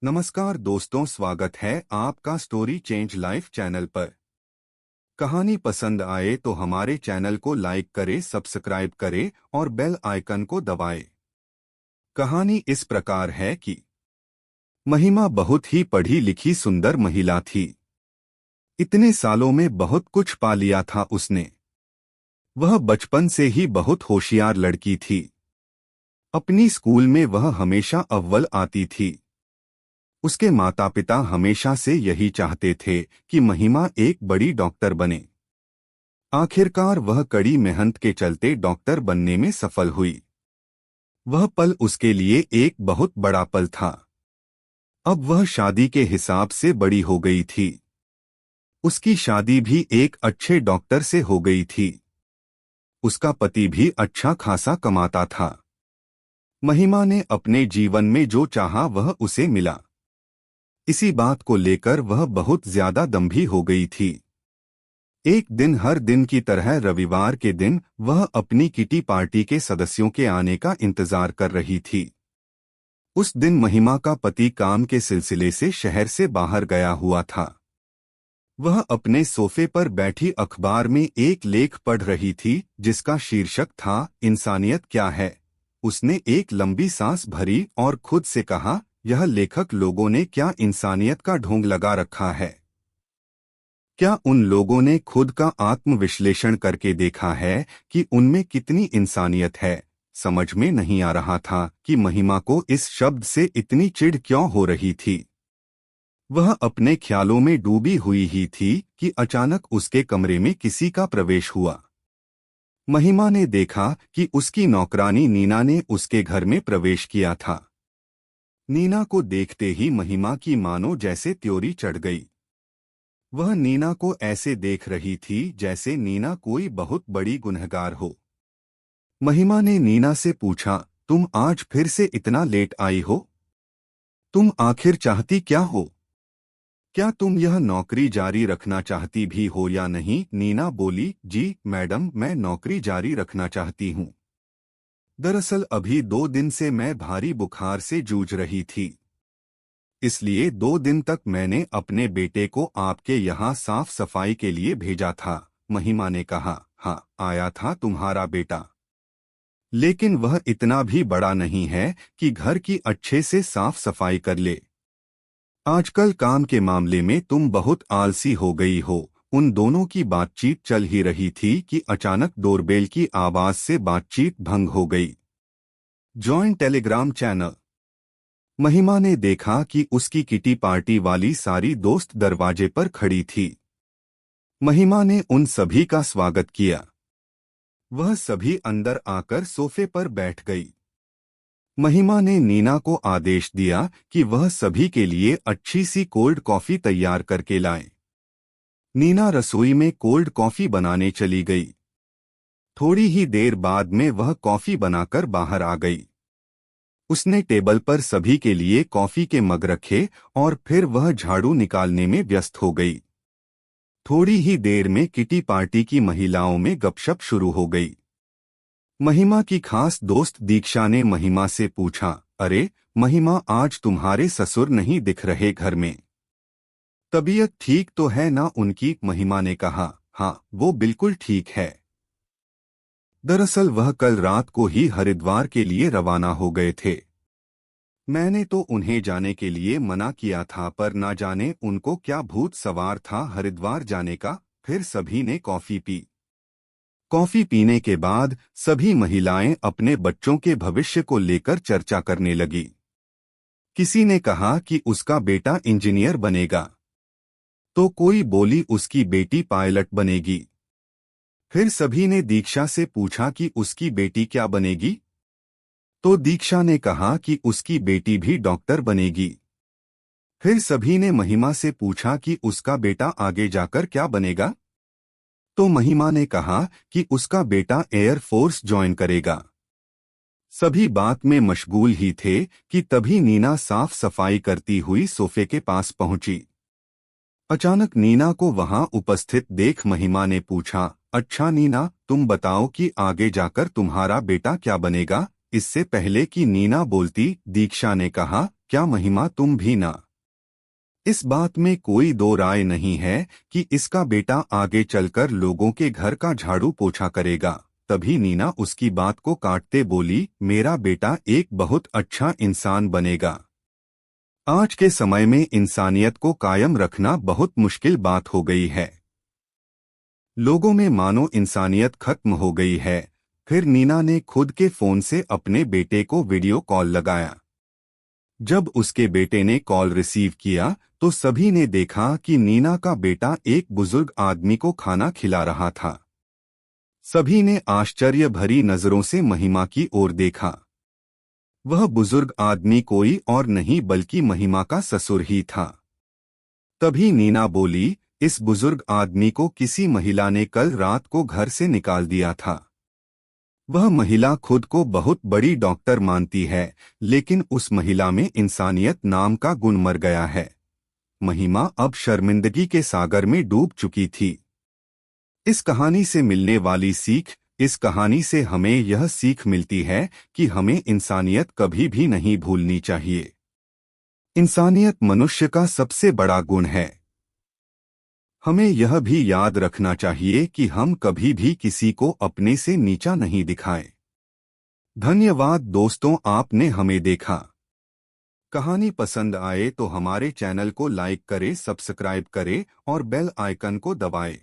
नमस्कार दोस्तों, स्वागत है आपका स्टोरी चेंज लाइफ चैनल पर। कहानी पसंद आए तो हमारे चैनल को लाइक करें, सब्सक्राइब करें और बेल आइकन को दबाएं। कहानी इस प्रकार है कि महिमा बहुत ही पढ़ी लिखी सुंदर महिला थी। इतने सालों में बहुत कुछ पा लिया था उसने। वह बचपन से ही बहुत होशियार लड़की थी। अपनी स्कूल में वह हमेशा अव्वल आती थी। उसके माता पिता हमेशा से यही चाहते थे कि महिमा एक बड़ी डॉक्टर बने। आखिरकार वह कड़ी मेहनत के चलते डॉक्टर बनने में सफल हुई। वह पल उसके लिए एक बहुत बड़ा पल था। अब वह शादी के हिसाब से बड़ी हो गई थी। उसकी शादी भी एक अच्छे डॉक्टर से हो गई थी। उसका पति भी अच्छा खासा कमाता था। महिमा ने अपने जीवन में जो चाहा वह उसे मिला। इसी बात को लेकर वह बहुत ज्यादा दंभी हो गई थी। एक दिन हर दिन की तरह रविवार के दिन वह अपनी किटी पार्टी के सदस्यों के आने का इंतजार कर रही थी। उस दिन महिमा का पति काम के सिलसिले से शहर से बाहर गया हुआ था। वह अपने सोफे पर बैठी अखबार में एक लेख पढ़ रही थी जिसका शीर्षक था इंसानियत क्या है। उसने एक लंबी सांस भरी और खुद से कहा, यह लेखक लोगों ने क्या इंसानियत का ढोंग लगा रखा है। क्या उन लोगों ने खुद का आत्मविश्लेषण करके देखा है कि उनमें कितनी इंसानियत है। समझ में नहीं आ रहा था कि महिमा को इस शब्द से इतनी चिढ़ क्यों हो रही थी। वह अपने ख्यालों में डूबी हुई ही थी कि अचानक उसके कमरे में किसी का प्रवेश हुआ। महिमा ने देखा कि उसकी नौकरानी नीना ने उसके घर में प्रवेश किया था। नीना को देखते ही महिमा की मानो जैसे त्योरी चढ़ गई। वह नीना को ऐसे देख रही थी जैसे नीना कोई बहुत बड़ी गुनहगार हो। महिमा ने नीना से पूछा, तुम आज फिर से इतना लेट आई हो? तुम आखिर चाहती क्या हो? क्या तुम यह नौकरी जारी रखना चाहती भी हो या नहीं? नीना बोली, जी मैडम, मैं नौकरी जारी रखना चाहती हूँ। दरअसल अभी 2 दिन से मैं भारी बुखार से जूझ रही थी, इसलिए 2 दिन तक मैंने अपने बेटे को आपके यहाँ साफ सफाई के लिए भेजा था। महिमा ने कहा, हाँ आया था तुम्हारा बेटा, लेकिन वह इतना भी बड़ा नहीं है कि घर की अच्छे से साफ सफाई कर ले। आजकल काम के मामले में तुम बहुत आलसी हो गई हो। उन दोनों की बातचीत चल ही रही थी कि अचानक डोरबेल की आवाज से बातचीत भंग हो गई। Joint Telegram channel. महिमा ने देखा कि उसकी किटी पार्टी वाली सारी दोस्त दरवाजे पर खड़ी थी। महिमा ने उन सभी का स्वागत किया। वह सभी अंदर आकर सोफे पर बैठ गई। महिमा ने नीना को आदेश दिया कि वह सभी के लिए अच्छी सी कोल्ड कॉफी तैयार करके लाए। नीना रसोई में कोल्ड कॉफी बनाने चली गई। थोड़ी ही देर बाद में वह कॉफी बनाकर बाहर आ गई। उसने टेबल पर सभी के लिए कॉफी के मग रखे और फिर वह झाड़ू निकालने में व्यस्त हो गई। थोड़ी ही देर में किटी पार्टी की महिलाओं में गपशप शुरू हो गई। महिमा की खास दोस्त दीक्षा ने महिमा से पूछा, अरे महिमा, आज तुम्हारे ससुर नहीं दिख रहे घर में? तबीयत ठीक तो है ना उनकी? महिमा ने कहा, हाँ वो बिल्कुल ठीक है। दरअसल वह कल रात को ही हरिद्वार के लिए रवाना हो गए थे। मैंने तो उन्हें जाने के लिए मना किया था, पर ना जाने उनको क्या भूत सवार था हरिद्वार जाने का। फिर सभी ने कॉफी पी। कॉफी पीने के बाद सभी महिलाएं अपने बच्चों के भविष्य को लेकर चर्चा करने लगी। किसी ने कहा कि उसका बेटा इंजीनियर बनेगा, तो कोई बोली उसकी बेटी पायलट बनेगी। फिर सभी ने दीक्षा से पूछा कि उसकी बेटी क्या बनेगी, तो दीक्षा ने कहा कि उसकी बेटी भी डॉक्टर बनेगी। फिर सभी ने महिमा से पूछा कि उसका बेटा आगे जाकर क्या बनेगा, तो महिमा ने कहा कि उसका बेटा एयर फोर्स ज्वाइन करेगा। सभी बात में मशगूल ही थे कि तभी नीना साफ सफाई करती हुई सोफे के पास पहुंची। अचानक नीना को वहां उपस्थित देख महिमा ने पूछा, अच्छा नीना, तुम बताओ कि आगे जाकर तुम्हारा बेटा क्या बनेगा? इससे पहले कि नीना बोलती, दीक्षा ने कहा, क्या महिमा तुम भी ना? इस बात में कोई दो राय नहीं है कि इसका बेटा आगे चलकर लोगों के घर का झाड़ू पोछा करेगा। तभी नीना उसकी बात को काटते बोली, मेरा बेटा एक बहुत अच्छा इंसान बनेगा। आज के समय में इंसानियत को कायम रखना बहुत मुश्किल बात हो गई है। लोगों में मानो इंसानियत खत्म हो गई है। फिर नीना ने खुद के फोन से अपने बेटे को वीडियो कॉल लगाया। जब उसके बेटे ने कॉल रिसीव किया तो सभी ने देखा कि नीना का बेटा एक बुजुर्ग आदमी को खाना खिला रहा था। सभी ने आश्चर्य भरी नजरों से महिमा की ओर देखा। वह बुजुर्ग आदमी कोई और नहीं बल्कि महिमा का ससुर ही था। तभी नीना बोली, इस बुजुर्ग आदमी को किसी महिला ने कल रात को घर से निकाल दिया था। वह महिला खुद को बहुत बड़ी डॉक्टर मानती है, लेकिन उस महिला में इंसानियत नाम का गुण मर गया है। महिमा अब शर्मिंदगी के सागर में डूब चुकी थी। इस कहानी से मिलने वाली सीख, इस कहानी से हमें यह सीख मिलती है कि हमें इंसानियत कभी भी नहीं भूलनी चाहिए। इंसानियत मनुष्य का सबसे बड़ा गुण है। हमें यह भी याद रखना चाहिए कि हम कभी भी किसी को अपने से नीचा नहीं दिखाएं। धन्यवाद दोस्तों, आपने हमें देखा। कहानी पसंद आए तो हमारे चैनल को लाइक करें, सब्सक्राइब करें और बेल आइकन को दबाएं।